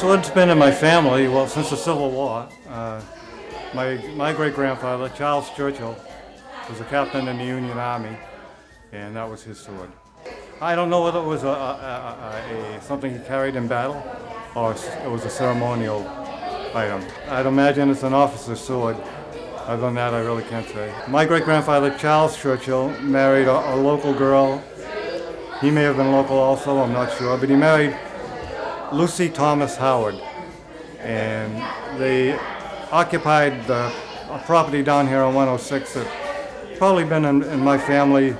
sword's been in my family, well, since the Civil War. My great-grandfather, Charles Churchill, was a captain in the Union Army, and that was his sword. I don't know whether it was something he carried in battle or it was a ceremonial item. I'd imagine it's an officer's sword. Other than that, I really can't say. My great-grandfather, Charles Churchill, married a local girl. He may have been local also, I'm not sure, but he married Lucy Thomas Howard, and they occupied a property down here on 106 that probably been in my family,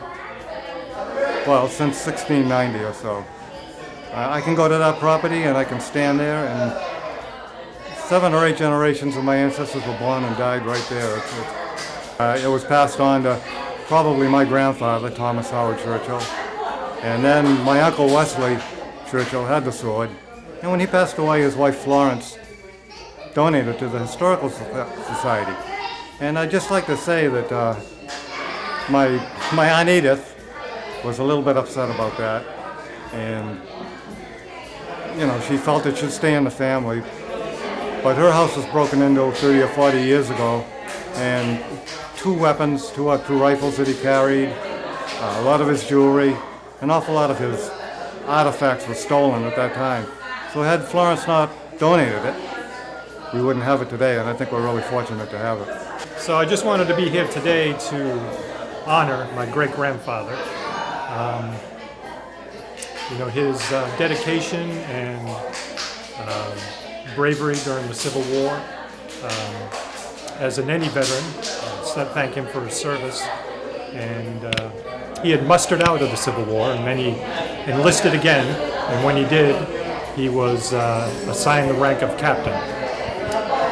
well, since 1690 or so. I can go to that property and I can stand there, and 7 or 8 generations of my ancestors were born and died right there. It was passed on to probably my grandfather, Thomas Howard Churchill, and then my uncle Wesley Churchill had the sword, and when he passed away, his wife Florence donated to the Historical Society. And I'd just like to say that my Aunt Edith was a little bit upset about that, and she felt it should stay in the family. But her house was broken into 30 or 40 years ago, and 2 weapons, two rifles that he carried, a lot of his jewelry, an awful lot of his artifacts were stolen at that time. So had Florence not donated it, we wouldn't have it today, and I think we're really fortunate to have it. So I just wanted to be here today to honor my great-grandfather. His dedication and bravery during the Civil War. As a Navy veteran, thank him for his service. And he had mustered out of the Civil War, and then he enlisted again, and when he did, he was assigned the rank of captain.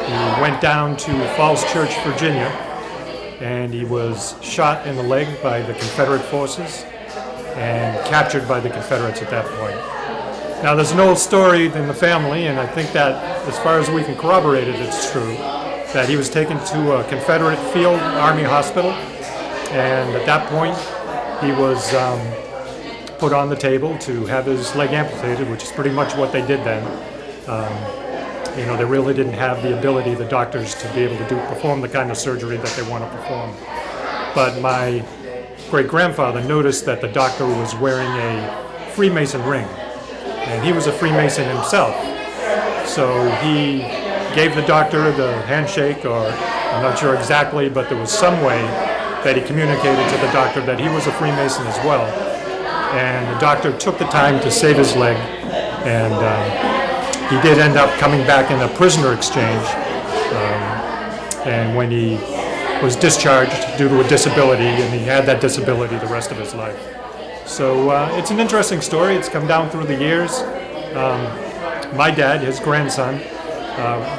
He went down to Falls Church, Virginia, and he was shot in the leg by the Confederate forces and captured by the Confederates at that point. Now, there's an old story in the family, and I think that, as far as we can corroborate it, it's true, that he was taken to a Confederate field army hospital, and at that point, he was put on the table to have his leg amputated, which is pretty much what they did then. They really didn't have the ability, the doctors, to be able to perform the kind of surgery that they want to perform. But my great-grandfather noticed that the doctor was wearing a Freemason ring, and he was a Freemason himself. So he gave the doctor the handshake, or I'm not sure exactly, but there was some way that he communicated to the doctor that he was a Freemason as well. And the doctor took the time to save his leg, and he did end up coming back in a prisoner exchange, and when he was discharged due to a disability, and he had that disability the rest of his life. So it's an interesting story. It's come down through the years. My dad, his grandson,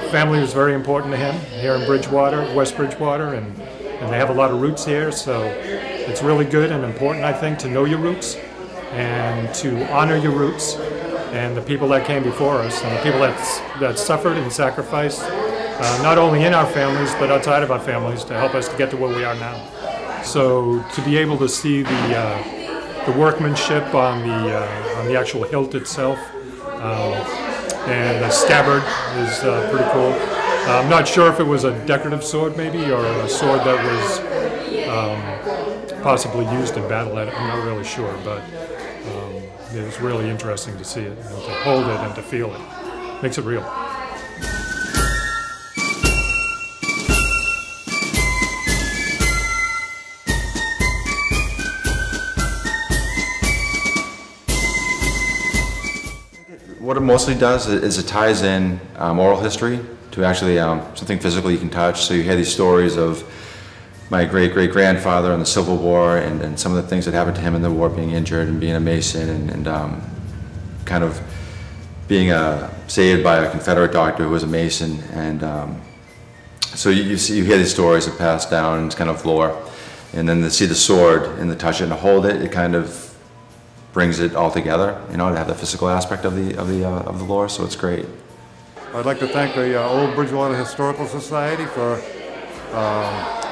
family was very important to him here in Bridgewater, West Bridgewater, and they have a lot of roots here, so it's really good and important, I think, to know your roots and to honor your roots and the people that came before us and the people that suffered and sacrificed, not only in our families but outside of our families, to help us to get to where we are now. So to be able to see the workmanship on the actual hilt itself, and the scabbard is pretty cool. I'm not sure if it was a decorative sword maybe, or a sword that was possibly used in battle. I'm not really sure, but it was really interesting to see it and to hold it and to feel it. Makes it real. What it mostly does is it ties in oral history to actually something physical you can touch. So you hear these stories of my great-great-grandfather in the Civil War and some of the things that happened to him in the war, being injured and being a Mason and kind of being saved by a Confederate doctor who was a Mason. And so you hear these stories that pass down, and it's kind of lore. And then to see the sword and to touch it and to hold it, it kind of brings it all together, to have the physical aspect of the lore, so it's great. I'd like to thank the Old Bridgewater Historical Society for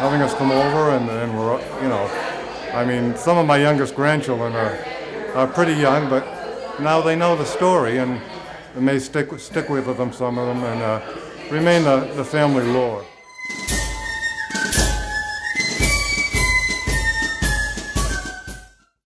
having us come over, and we're, some of my youngest grandchildren are pretty young, but now they know the story, and it may stick with them, some of them, and remain the family lore.